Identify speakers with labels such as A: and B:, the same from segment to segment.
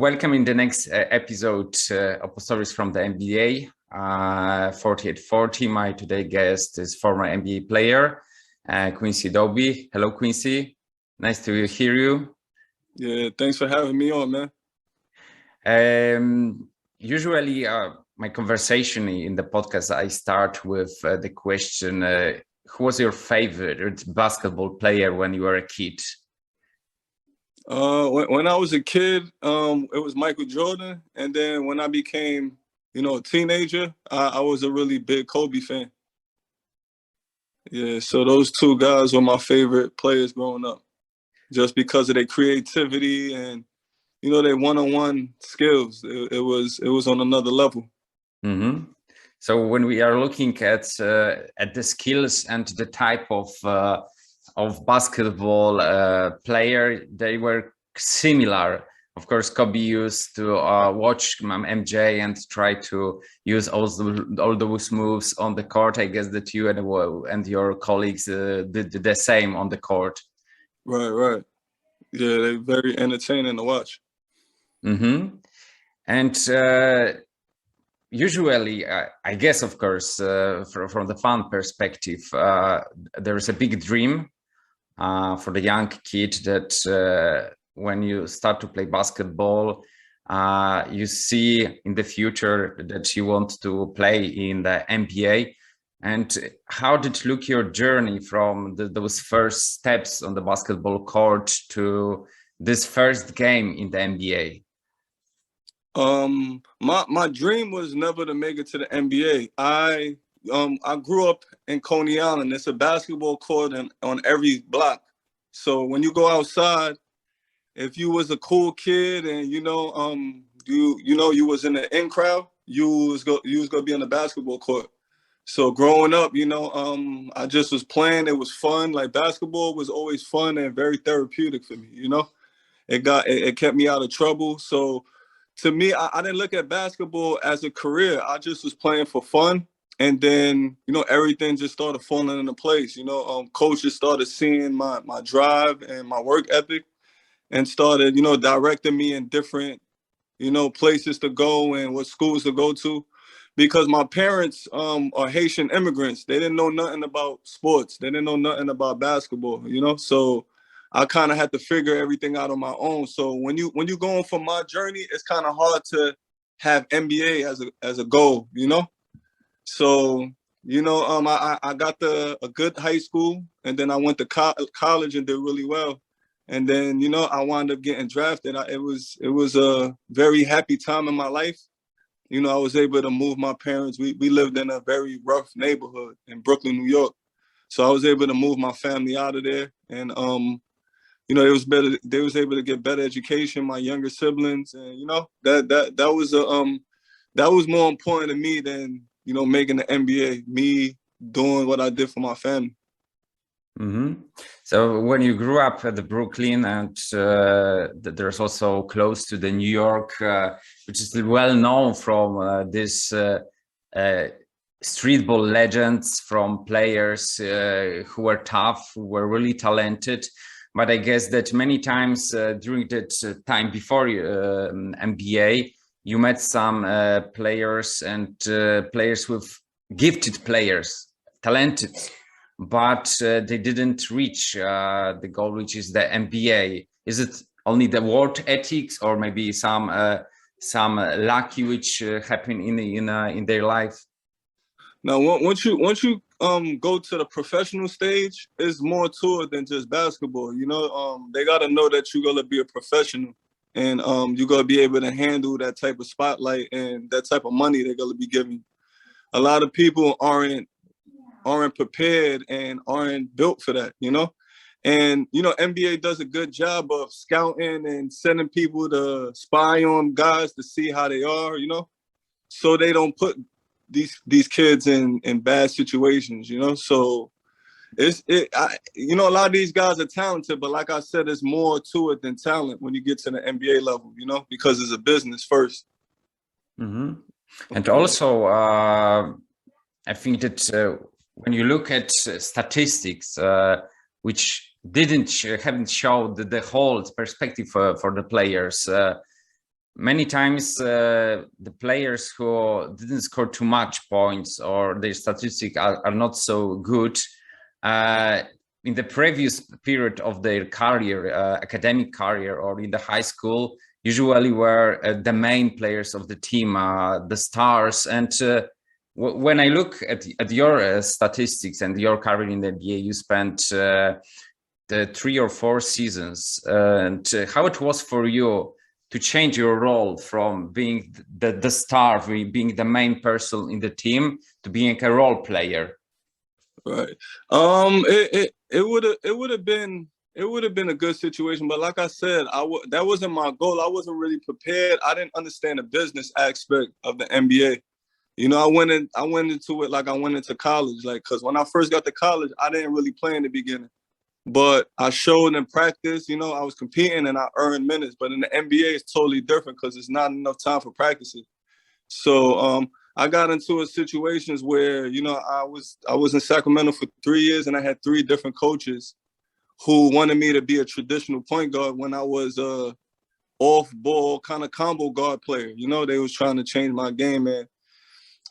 A: welcome in the next episode of Stories from the NBA. 4840. My today guest is former NBA player Quincy Douby. Hello, Quincy. Nice to hear you.
B: Yeah, thanks for having me on, man.
A: Usually, my conversation in the podcast, I start with the question, who was your favorite basketball player when you were a kid?
B: When I was a kid, it was Michael Jordan. And then when I became, a teenager, I was a really big Kobe fan. Yeah, so those two guys were my favorite players growing up, just because of their creativity and, their one-on-one skills. It was on another level.
A: Mm-hmm. So when we are looking at the skills and the type of basketball player, they were similar. Of course, Kobe used to watch MJ and try to use all those moves on the court. I guess that you and your colleagues did the same on the court.
B: Right. Yeah, they're very entertaining to watch.
A: Mm-hmm. And usually, I guess, of course, from the fan perspective, there is a big dream for the young kid that when you start to play basketball, you see in the future that you want to play in the NBA. And how did look your journey from those first steps on the basketball court to this first game in the NBA?
B: My dream was never to make it to the NBA. I grew up in Coney Island. It's a basketball court on every block. So when you go outside, if you was a cool kid and you was in the in crowd, you was gonna be on the basketball court. So growing up, I just was playing. It was fun. Like basketball was always fun and very therapeutic for me. It kept me out of trouble. So to me, I didn't look at basketball as a career. I just was playing for fun. And then, everything just started falling into place. Coaches started seeing my drive and my work ethic and started, directing me in different, places to go and what schools to go to. Because my parents are Haitian immigrants. They didn't know nothing about sports. They didn't know nothing about basketball, So I kind of had to figure everything out on my own. So when you going for my journey, it's kind of hard to have NBA as a goal, So I got a good high school, and then I went to college and did really well, and then I wound up getting drafted. It was a very happy time in my life. I was able to move my parents. We lived in a very rough neighborhood in Brooklyn, New York, so I was able to move my family out of there, and it was better. They was able to get better education. My younger siblings, and that was more important to me than making the NBA. Me doing what I did for my family.
A: Mm-hmm. So when you grew up at the Brooklyn, and there's also close to the New York, which is well known from this street ball legends, from players who were tough, who were really talented. But I guess that many times during that time before NBA, you met some players and players with gifted players, talented, but they didn't reach the goal, which is the NBA. Is it only the work ethics, or maybe some lucky which happen in their life?
B: Now, once you go to the professional stage, it's more to it than just basketball. They got to know that you're gonna be a professional, and you're gonna be able to handle that type of spotlight and that type of money they're gonna be giving. A lot of people aren't prepared and aren't built for that, And NBA does a good job of scouting and sending people to spy on guys to see how they are, so they don't put these kids in bad situations, So a lot of these guys are talented, but like I said, there's more to it than talent when you get to the NBA level, because it's a business first.
A: Mm-hmm. And also, I think that when you look at statistics, which haven't showed the whole perspective for the players, many times the players who didn't score too much points or their statistics are not so good in the previous period of their career, academic career, or in the high school, usually were the main players of the team, the stars. And when I look at your statistics and your career in the NBA, you spent the 3 or 4 seasons, and how it was for you to change your role from being the star, being the main person in the team, to being a role player.
B: Right. It would have been a good situation, but like I said, that wasn't my goal. I wasn't really prepared. I didn't understand the business aspect of the NBA. You know, I went into it like I went into college, like, because when I first got to college, I didn't really play in the beginning, but I showed in practice. You know, I was competing and I earned minutes. But in the NBA, it's totally different because it's not enough time for practices. So I got into situations where, you know, I was in Sacramento for 3 years and I had 3 different coaches who wanted me to be a traditional point guard when I was off-ball kind of combo guard player. You know, they was trying to change my game, and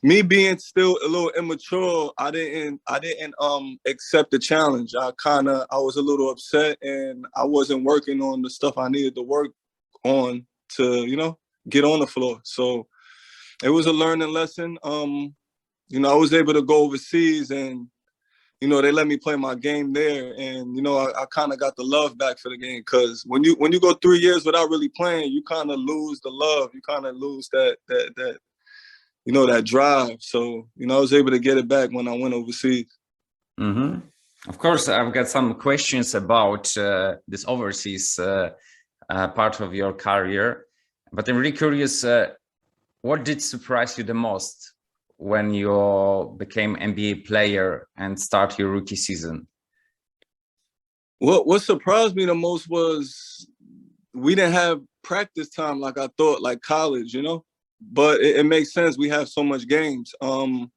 B: me being still a little immature, I didn't accept the challenge. I was a little upset, and I wasn't working on the stuff I needed to work on to, you know, get on the floor. So it was a learning lesson. You know, I was able to go overseas, and, you know, they let me play my game there. And, you know, I kind of got the love back for the game, because when you go 3 years without really playing, you kind of lose the love. You kind of lose that you know, that drive. So, you know, I was able to get it back when I went overseas.
A: Mm-hmm. Of course, I've got some questions about this overseas part of your career, but I'm really curious, what did surprise you the most when you became NBA player and start your rookie season?
B: What surprised me the most was we didn't have practice time like I thought, like college, you know? But it makes sense. We have so much games. I don't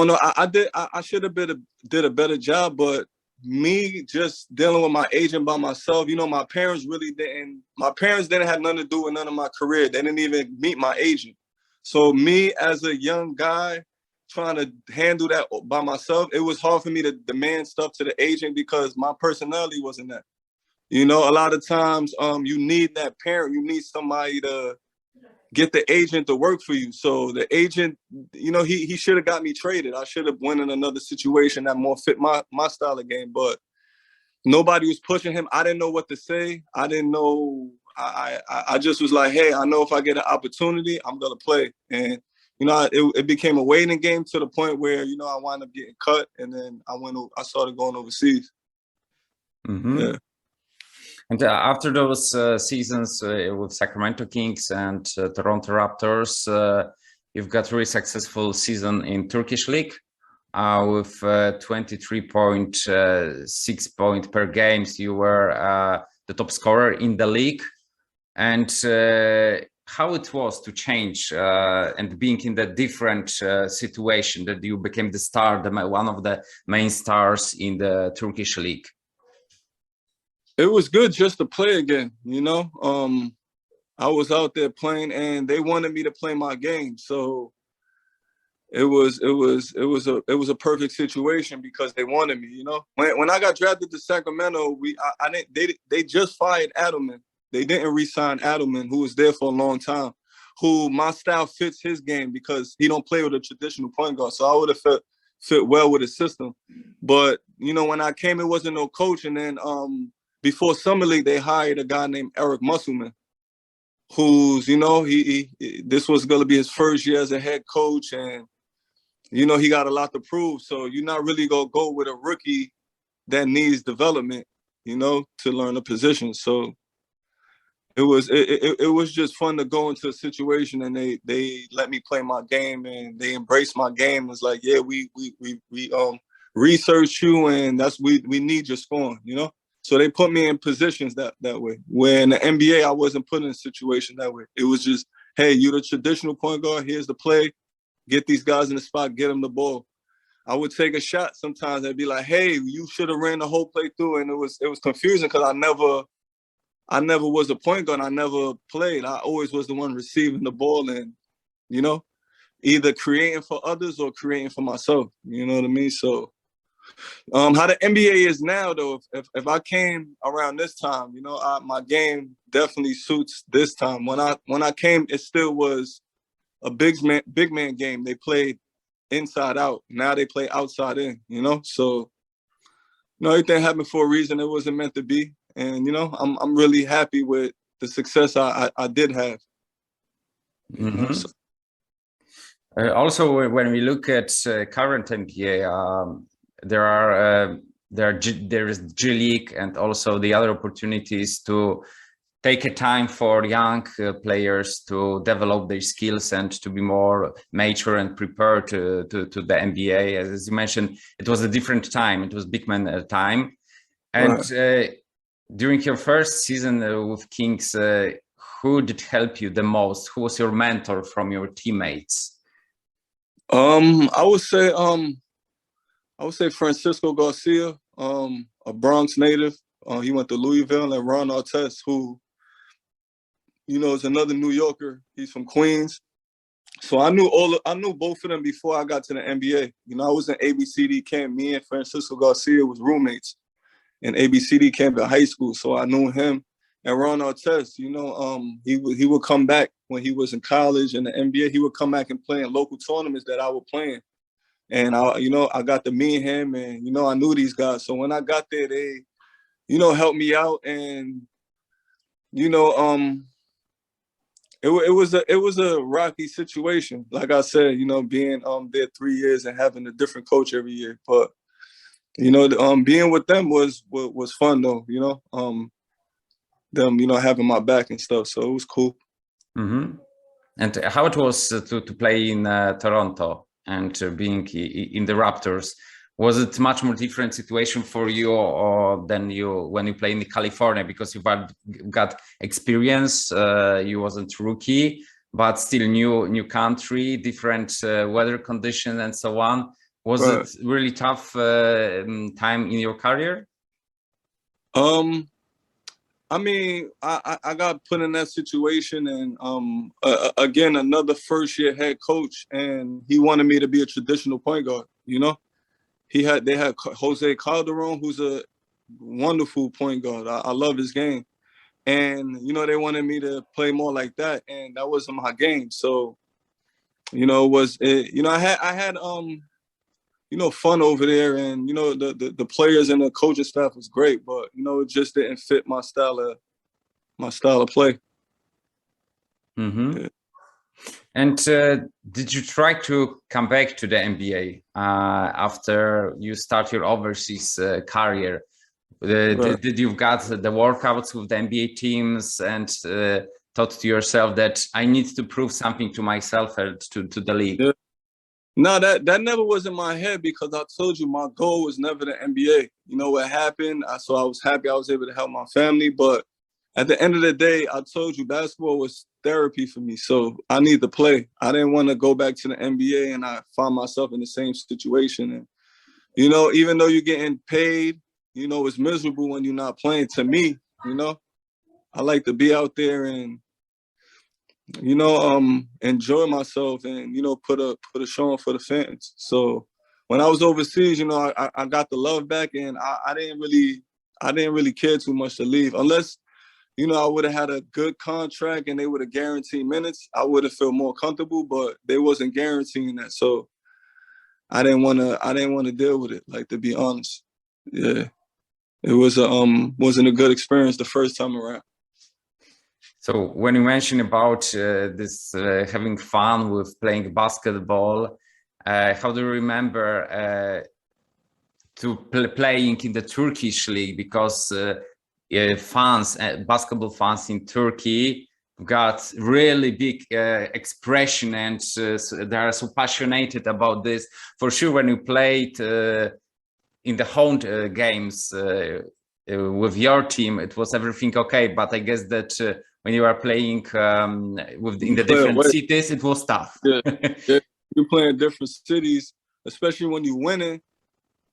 B: know. I should have did a better job, but me just dealing with my agent by myself, you know, my parents didn't have nothing to do with none of my career. They didn't even meet my agent. So me as a young guy trying to handle that by myself, it was hard for me to demand stuff to the agent because my personality wasn't that. You know, a lot of times you need that parent, you need somebody to get the agent to work for you. So the agent, you know, he should have got me traded. I should have went in another situation that more fit my style of game, but nobody was pushing him. I didn't know what to say. I didn't know. I just was like, hey, I know if I get an opportunity, I'm going to play. And, you know, it became a waiting game to the point where, you know, I wound up getting cut, and then I started going overseas.
A: Mm-hmm.
B: Yeah.
A: And after those seasons with Sacramento Kings and Toronto Raptors, you've got a really successful season in Turkish League with 23.6 points per game. So you were the top scorer in the league. And how it was to change and being in the different situation that you became the star, one of the main stars in the Turkish League?
B: It was good just to play again, you know. I was out there playing, and they wanted me to play my game, so it was a perfect situation because they wanted me, you know. When I got drafted to Sacramento, they just fired Adelman. They didn't re-sign Adelman, who was there for a long time, who my style fits his game because he don't play with a traditional point guard. So I would have fit well with his system. But, you know, when I came, it wasn't no coach, and then before Summer League, they hired a guy named Eric Musselman, who's, you know, this was going to be his first year as a head coach, and, you know, he got a lot to prove. So you're not really going to go with a rookie that needs development, you know, to learn a position. So it was just fun to go into a situation, and they let me play my game, and they embraced my game. It was like, yeah, we research you, and we need your scoring, you know. So they put me in positions that way. Where in the NBA, I wasn't put in a situation that way. It was just, hey, you're the traditional point guard. Here's the play. Get these guys in the spot. Get them the ball. I would take a shot sometimes. I'd be like, hey, you should have ran the whole play through. And it was confusing because I never was a point guard. I never played. I always was the one receiving the ball and, you know, either creating for others or creating for myself. You know what I mean? So how the NBA is now, though, if I came around this time, you know, my game definitely suits this time. When I came, it still was a big man game. They played inside out. Now they play outside in, you know? So, you know, everything happened for a reason. It wasn't meant to be. And, you know, I'm really happy with the success I did have. You know, so.
A: Also, when we look at current NBA, there is G League and also the other opportunities to take a time for young players to develop their skills and to be more mature and prepared to the NBA. As you mentioned, it was a different time. It was big man time. And during your first season with Kings, who did help you the most? Who was your mentor from your teammates?
B: I would say Francisco Garcia, a Bronx native. He went to Louisville, and Ron Artest, who, you know, is another New Yorker. He's from Queens. So I knew both of them before I got to the NBA. You know, I was in ABCD camp. Me and Francisco Garcia was roommates in ABCD camp at high school. So I knew him. And Ron Artest, you know, he would come back when he was in college in the NBA. He would come back and play in local tournaments that I was playing. And I got to meet him, and, you know, I knew these guys. So when I got there, they, you know, helped me out. And, you know, it was a rocky situation. Like I said, you know, being there 3 years and having a different coach every year. But, you know, being with them was fun, though, you know. Them, you know, having my back and stuff. So it was cool.
A: Mm-hmm. And how it was to play in Toronto and being in the Raptors? Was it much more different situation for you or than when you play in California? Because you've got experience, you wasn't rookie, but still new country, different weather conditions and so on. Was it really tough time in your career?
B: I mean, I got put in that situation, and again, another first-year head coach, and he wanted me to be a traditional point guard. You know, they had Jose Calderon, who's a wonderful point guard. I love his game, and, you know, they wanted me to play more like that, and that wasn't my game. So, you know, I had you know, fun over there, and, you know, the players and the coaching staff was great, but, you know, it just didn't fit my style of play.
A: Mm-hmm. Yeah. And did you try to come back to the NBA after you start your overseas career? Did you got the workouts with the NBA teams and thought to yourself that I need to prove something to myself and to the league?
B: Yeah. No, that never was in my head, because I told you my goal was never the NBA. You know what happened? So I was happy I was able to help my family. But at the end of the day, I told you basketball was therapy for me. So I need to play. I didn't want to go back to the NBA and I find myself in the same situation. And, you know, even though you're getting paid, you know, it's miserable when you're not playing. To me, you know, I like to be out there and, you know, enjoy myself and, you know, put a show on for the fans. So when I was overseas, you know, I got the love back, and I didn't really care too much to leave, unless, you know, I would have had a good contract and they would have guaranteed minutes. I would have felt more comfortable, but they wasn't guaranteeing that. So I didn't want to deal with it, like, to be honest. Yeah. It wasn't a good experience the first time around.
A: So when you mention about this having fun with playing basketball, how do you remember playing in the Turkish league? Because basketball fans in Turkey got really big expression, and they are so passionate about this. For sure, when you played in the home games with your team, it was everything okay. But I guess that when you are playing in the different cities, it was tough.
B: Yeah. You're playing different cities, especially when you're winning.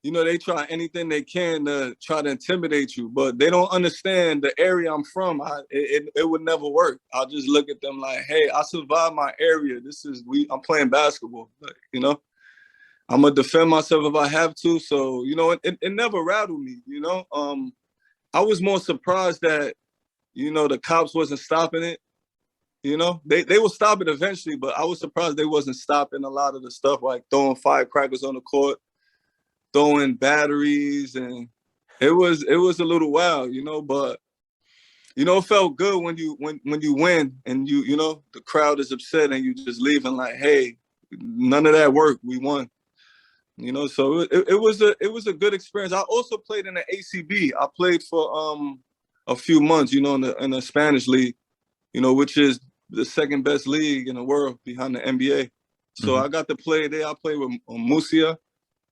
B: they try anything they can to try to intimidate you, but they don't understand the area I'm from. It would never work. I'll just look at them like, hey, I survived my area. I'm playing basketball. Like, I'm gonna defend myself if I have to. So, it never rattled me, I was more surprised that, the cops wasn't stopping it. They will stop it eventually, but I was surprised they wasn't stopping a lot of the stuff, like throwing firecrackers on the court, throwing batteries, and it was a little wild, but it felt good when you win and the crowd is upset and you just leaving like, hey, none of that worked, we won. So it was a good experience. I also played in the ACB. I played for a few months, in the Spanish league, which is the second best league in the world behind the NBA. So I got to play there. I played with Murcia,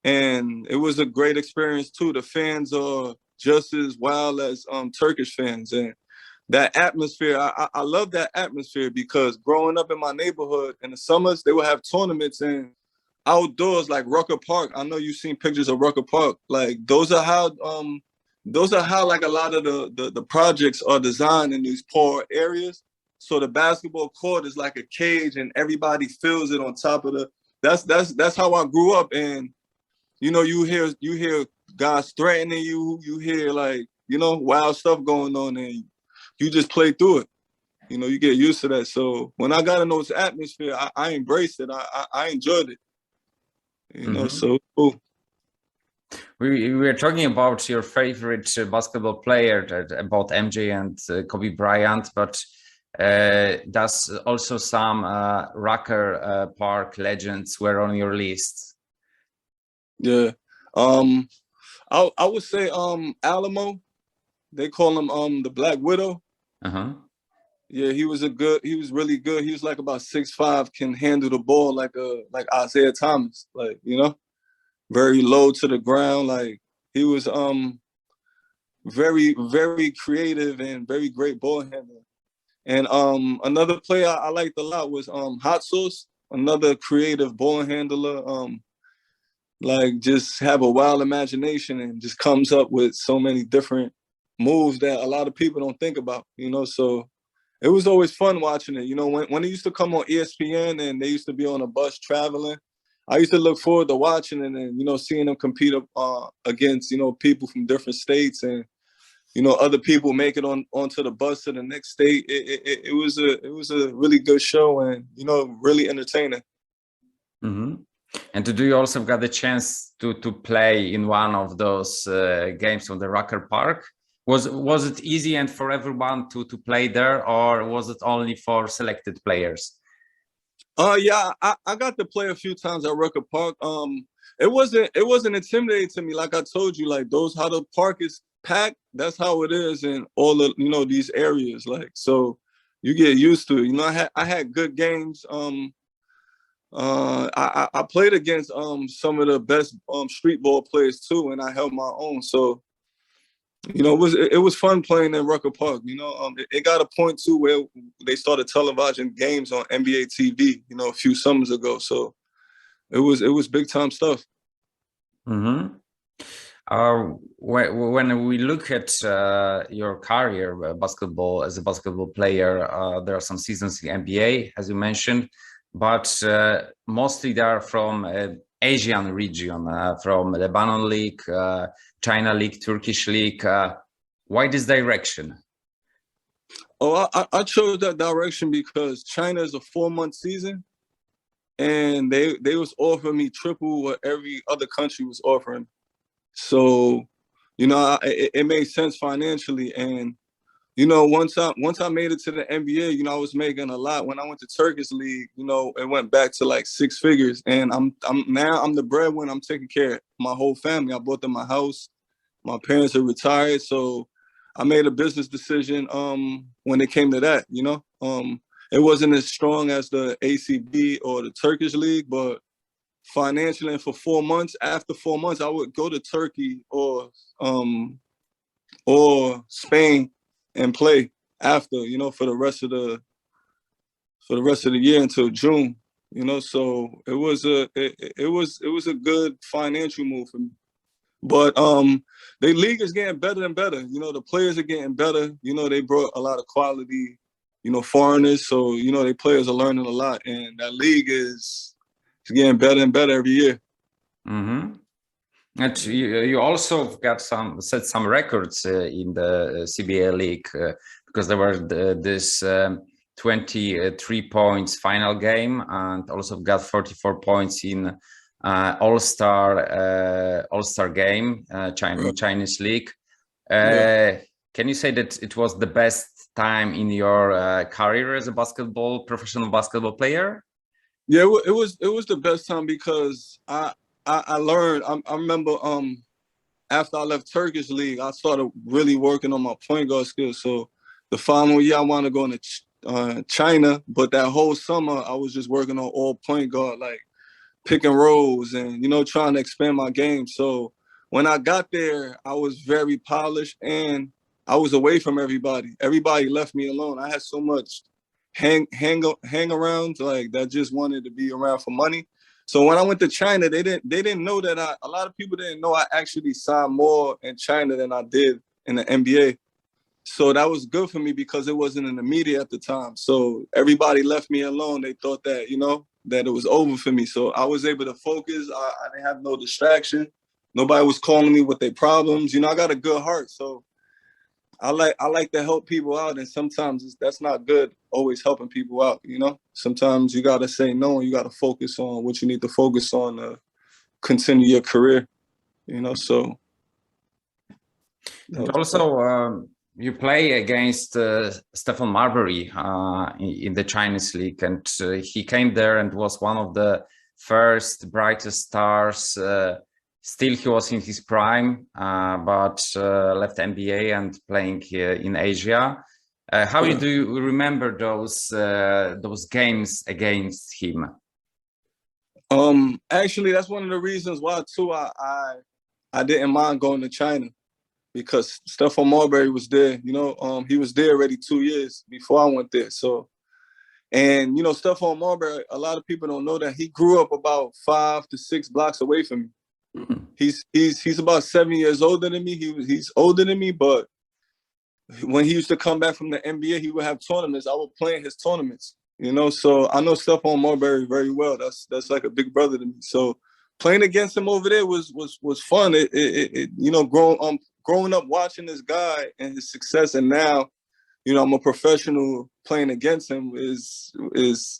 B: and it was a great experience too. The fans are just as wild as Turkish fans, and that atmosphere. I love that atmosphere because growing up in my neighborhood in the summers, they would have tournaments and outdoors like Rucker Park. I know you've seen pictures of Rucker Park. Like those are how like a lot of the projects are designed in these poor areas. So the basketball court is like a cage and everybody feels it on top of that's how I grew up. And you hear guys threatening you, you hear like, wild stuff going on, and you just play through it. You get used to that. So when I got in those atmosphere, I embraced it. I enjoyed it. So cool.
A: We were talking about your favorite basketball player, about MJ and Kobe Bryant, but does also some Rucker Park legends were on your list?
B: Yeah. I would say Alamo. They call him the Black Widow. Yeah, he was really good. He was like about 6'5", can handle the ball like Isaiah Thomas, like, very low to the ground. Like he was very, very creative and very great ball handler. And another player I liked a lot was Hot Sauce, another creative ball handler. Like just have a wild imagination and just comes up with so many different moves that a lot of people don't think about, so it was always fun watching it. When it used to come on ESPN and they used to be on a bus traveling, I used to look forward to watching it and, seeing them compete against, people from different states and, other people make it onto the bus to the next state. It was a really good show and, really entertaining.
A: And do you also got the chance to play in one of those games on the Rucker Park? Was it easy and for everyone to play there, or was it only for selected players?
B: Yeah, I got to play a few times at Rucker Park. It wasn't intimidating to me. Like I told you, like how the park is packed, that's how it is in all of these areas. Like, so you get used to it. I had good games. I played against some of the best street ball players too, and I held my own. So it was fun playing in Rucker Park. It got a point too where they started televising games on NBA TV. A few summers ago. So it was big time stuff.
A: When we look at your career, as a basketball player, there are some seasons in NBA, as you mentioned, but mostly they are from Asian region, from Lebanon League, China League, Turkish League. Why this direction?
B: Oh, I chose that direction because China is a 4-month season, and they was offering me triple what every other country was offering. So, it made sense financially, and once I made it to the NBA, I was making a lot. When I went to Turkish League, it went back to like 6 figures. And I'm the breadwinner. I'm taking care of my whole family. I bought them my house. My parents are retired, so I made a business decision when it came to that. It wasn't as strong as the ACB or the Turkish League, but financially, and for 4 months, after 4 months, I would go to Turkey or Spain and play after, for the rest of the year until June, so it was a good financial move for me. But the league is getting better and better. You know, the players are getting better. You know, they brought a lot of quality, you know, foreigners. So, you know, the players are learning a lot. And that league is getting better and better every year.
A: Mm-hmm. And you also got set some records in the CBA league because there were this 23 points final game, and also got 44 points in All-Star game, Chinese league. Can you say that it was the best time in your career as a professional basketball player?
B: Yeah, it was the best time because I learned. I remember after I left Turkish league, I started really working on my point guard skills. So the following year, I wanted to go into China, but that whole summer I was just working on all point guard, like pick and rolls, and you know, trying to expand my game. So when I got there, I was very polished and I was away from everybody. Everybody left me alone. I had so much hang around like that, just wanted to be around for money. So when I went to China, they didn't know that a lot of people didn't know I actually signed more in China than I did in the NBA. So that was good for me because it wasn't in the media at the time. So everybody left me alone. They thought that, you know, that it was over for me. So I was able to focus. I didn't have no distraction. Nobody was calling me with their problems. You know, I got a good heart. So I like to help people out. And sometimes that's not good, always helping people out, you know? Sometimes you got to say no and you got to focus on what you need to focus on to continue your career, you know? So.
A: And also, you play against Stephon Marbury in the Chinese league, and he came there and was one of the first brightest stars. Still, he was in his prime, but left NBA and playing here in Asia. How do you remember those games against him?
B: Actually, that's one of the reasons why too I didn't mind going to China. Because Stephon Marbury was there, you know, he was there already 2 years before I went there. So, and, you know, Stephon Marbury, a lot of people don't know that he grew up about 5 to 6 blocks away from me. Mm-hmm. He's about 7 years older than me. He's older than me, but when he used to come back from the NBA, he would have tournaments. I would play in his tournaments, you know. So I know Stephon Marbury very well. That's like a big brother to me. So playing against him over there was fun. It you know, growing up watching this guy and his success, and now, you know, I'm a professional playing against him is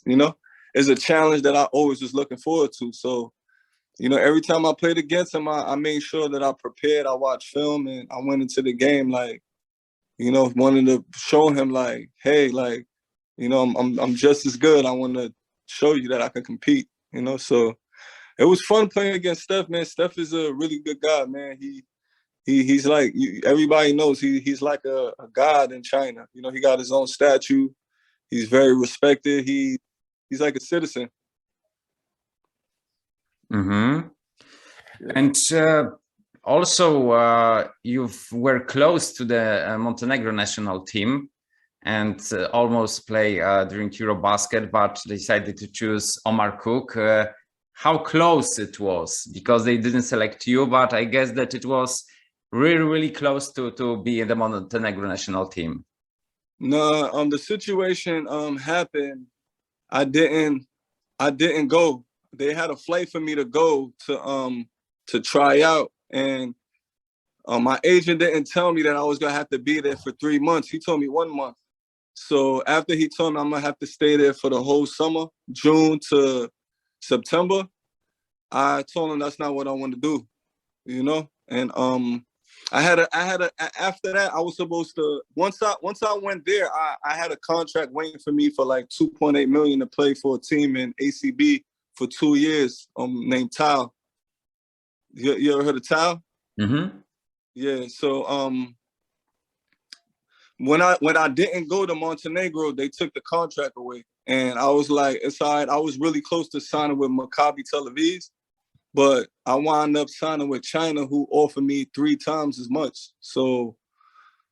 B: you know, is a challenge that I always was looking forward to. So, you know, every time I played against him, I made sure that I prepared. I watched film and I went into the game like, you know, wanting to show him like, hey, like, you know, I'm just as good. I want to show you that I can compete. You know, so it was fun playing against Steph, man. Steph is a really good guy, man. He's like, everybody knows he's like a god in China. You know, he got his own statue. He's very respected. He's like a citizen.
A: Mm-hmm. And also, you were close to the Montenegro national team and almost play during Eurobasket, but decided to choose Omar Cook. How close it was? Because they didn't select you, but I guess that it was really, really close to be in the Montenegro national team.
B: No, the situation happened. I didn't go. They had a flight for me to go to try out, and my agent didn't tell me that I was gonna have to be there for 3 months. He told me 1 month. So after he told me I'm gonna have to stay there for the whole summer, June to September, I told him that's not what I want to do, you know. And I had a after that I was supposed to once I went there, I had a contract waiting for me for like 2.8 million to play for a team in ACB for 2 years. Named Tao. You ever heard of Tao?
A: Mm-hmm.
B: Yeah. So when I didn't go to Montenegro, they took the contract away, and I was like, it's all right. I was really close to signing with Maccabi Tel Aviv, but I wound up signing with China, who offered me 3 times as much. So,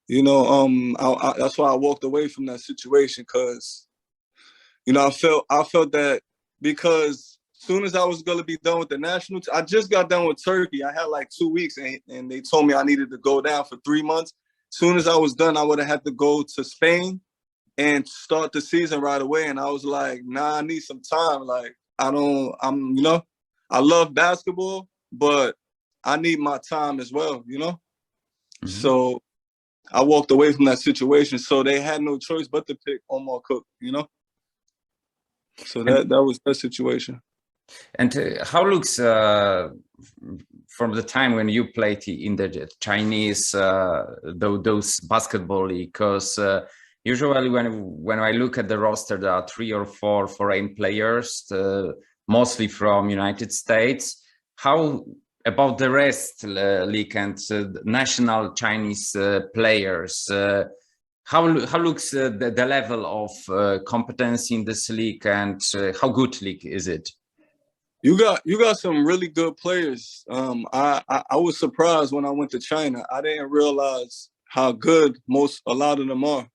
B: you know, that's why I walked away from that situation, because, you know, I felt that because soon as I was gonna be done with the national, I just got done with Turkey. I had like 2 weeks, and they told me I needed to go down for 3 months. Soon as I was done, I would have had to go to Spain and start the season right away. And I was like, nah, I need some time. Like, I love basketball, but I need my time as well, Mm-hmm. So I walked away from that situation. So they had no choice but to pick Omar Cook, So that was that situation.
A: And how looks from the time when you played in the Chinese those basketball league? Because usually when I look at the roster, there are 3 or 4 foreign players, mostly from United States. How about the rest league and national Chinese players? How looks the level of competence in this league, and how good league is it?
B: You got some really good players. I was surprised when I went to China. I didn't realize how good a lot of them are.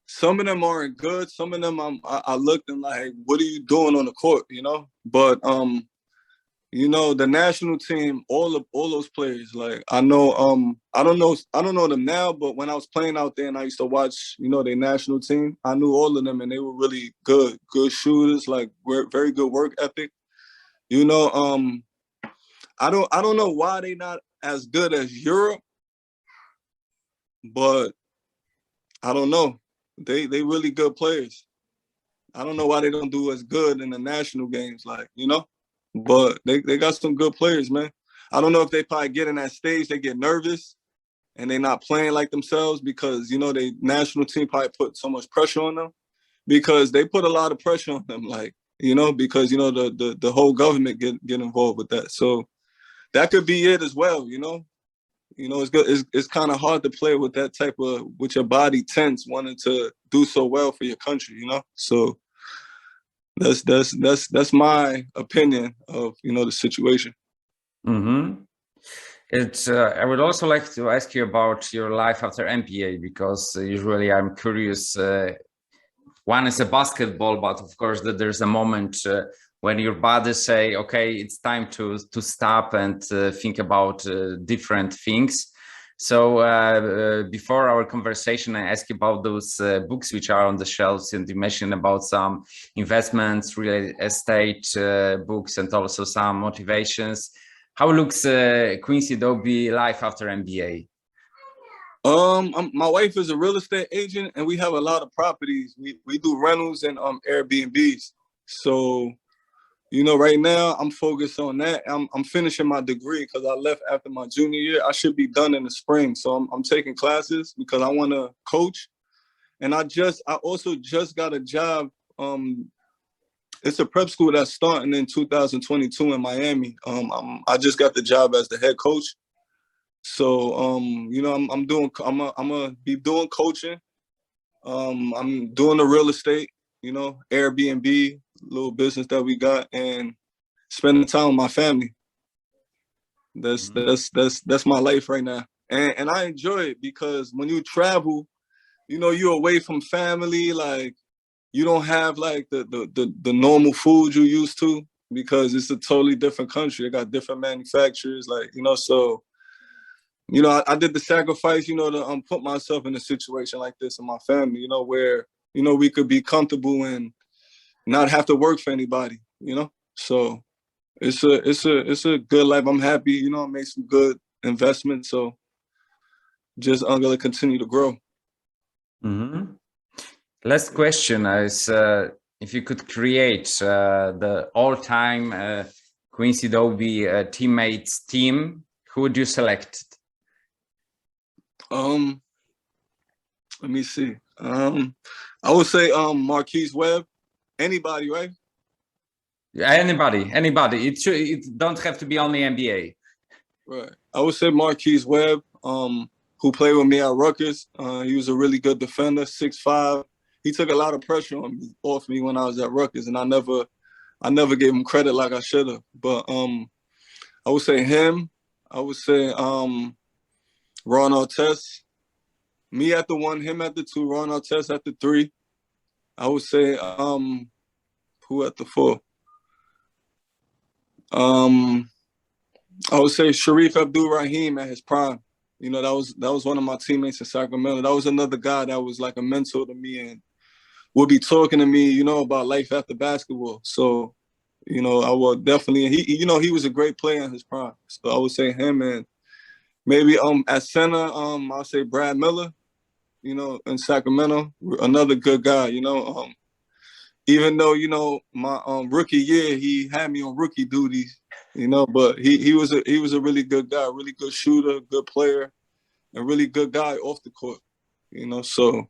B: Some of them aren't good. Some of them I looked and like, what are you doing on the court? But the national team, all those players, like I know, I don't know them now, but when I was playing out there and I used to watch, their national team, I knew all of them and they were really good shooters, like very good work ethic. I don't know why they not as good as Europe, but I don't know. They really good players. I don't know why they don't do as good in the national games, but they got some good players, man. I don't know if they probably get in that stage, they get nervous and they're not playing like themselves because, the national team probably put so much pressure on them because they put a lot of pressure on them, because, the whole government get involved with that. So that could be it as well, it's good. It's kind of hard to play with that type of, with your body tense, wanting to do so well for your country, So that's my opinion of the situation.
A: Mm-hmm. I would also like to ask you about your life after NBA because usually I'm curious. One is a basketball, but of course that there's a moment when your body say, "Okay, it's time to stop and think about different things." So before our conversation, I asked you about those books which are on the shelves, and you mentioned about some investments, real estate books, and also some motivations. How looks Quincy Douby life after NBA?
B: My wife is a real estate agent, and we have a lot of properties. We do rentals and Airbnbs. So, right now I'm focused on that. I'm finishing my degree because I left after my junior year. I should be done in the spring. So I'm taking classes because I want to coach. And I also just got a job. It's a prep school that's starting in 2022 in Miami. I just got the job as the head coach. So I'm gonna be doing coaching. I'm doing the real estate, Airbnb, little business that we got, and spending time with my family. That's my life right now. And I enjoy it because when you travel, you're away from family, like you don't have like the normal food you used to because it's a totally different country. They got different manufacturers, so I did the sacrifice, to put myself in a situation like this in my family, where, we could be comfortable and not have to work for anybody, So it's a good life. I'm happy, I made some good investments. So I'm going to continue to grow.
A: Mm-hmm. Last question is if you could create the all-time Quincy Douby teammates team, who would you select?
B: Let me see. I would say Marquise Webb. Anybody, right?
A: Anybody. It don't have to be only NBA.
B: Right. I would say Marquise Webb, who played with me at Rutgers. He was a really good defender, 6'5". He took a lot of pressure off me when I was at Rutgers, and I never gave him credit like I should have. But I would say him. I would say Ron Artest. Me at the 1, him at the 2, Ron Artest at the 3. I would say Who at the 4? I would say Sharif Abdul-Rahim at his prime. You know, that was one of my teammates in Sacramento. That was another guy that was like a mentor to me and would be talking to me, you know, about life after basketball. So, you know, I would definitely, he was a great player in his prime. So I would say him, and maybe at center, I'll say Brad Miller, you know, in Sacramento, another good guy, you know. Even though, you know, my rookie year, he had me on rookie duties, you know, but he was a really good guy, really good shooter, good player, a really good guy off the court, you know. So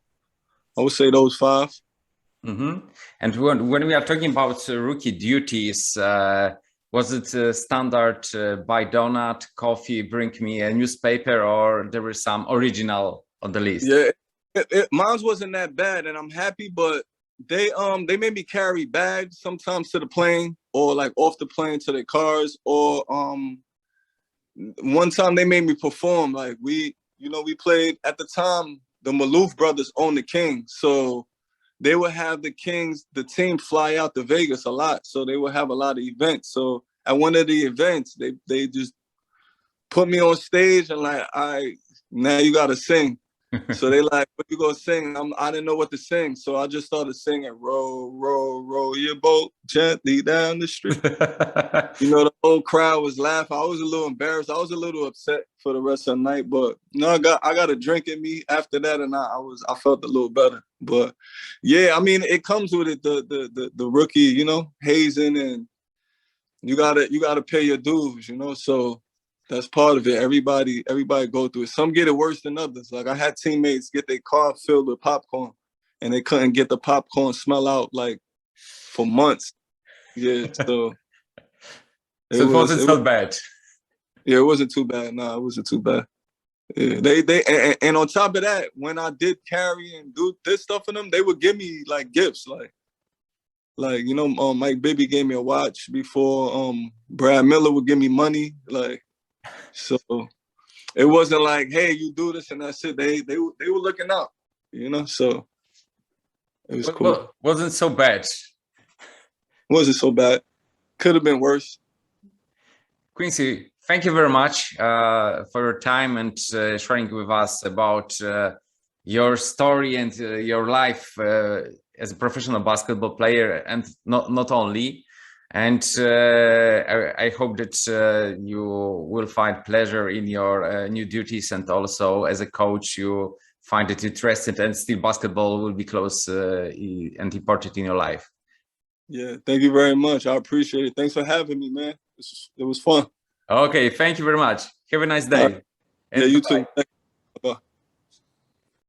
B: I would say those 5.
A: Mm-hmm. And when we are talking about rookie duties, was it standard buy donut, coffee, bring me a newspaper, or there was some original on the list?
B: Yeah, mine wasn't that bad, and I'm happy, but they made me carry bags sometimes to the plane, or like off the plane to their cars, or one time they made me perform. Like we played at the time, the Maloof brothers owned the Kings, so they would have the Kings, the team, fly out to Vegas a lot, so they would have a lot of events. So at one of the events, they just put me on stage and like, now you gotta sing. So they like, what you gonna sing? I didn't know what to sing, so I just started singing, row, row, row your boat gently down the street. You know, the whole crowd was laughing. I was a little embarrassed. I was a little upset for the rest of the night, but no, I got a drink in me after that, and I felt a little better. But yeah, I mean, it comes with it, the rookie, you know, hazing, and you gotta pay your dues, you know. So that's part of it. Everybody go through it. Some get it worse than others. Like I had teammates get their car filled with popcorn, and they couldn't get the popcorn smell out like for months. Yeah, so
A: it wasn't so bad.
B: Yeah, it wasn't too bad. No, it wasn't too bad. Yeah, and on top of that, when I did carry and do this stuff for them, they would give me like gifts, like you know, Mike Bibby gave me a watch before. Brad Miller would give me money, like. So it wasn't like, hey, you do this and that's it. They were looking out, you know. So it was cool.
A: Well, wasn't so bad.
B: Wasn't so bad. Could have been worse.
A: Quincy, thank you very much for your time and sharing with us about your story and your life as a professional basketball player, and not only. And I hope that you will find pleasure in your new duties, and also as a coach, you find it interesting, and still basketball will be close and important in your life.
B: Yeah, thank you very much. I appreciate it. Thanks for having me, man. It was fun.
A: Okay, thank you very much. Have a nice day.
B: Yeah, you too.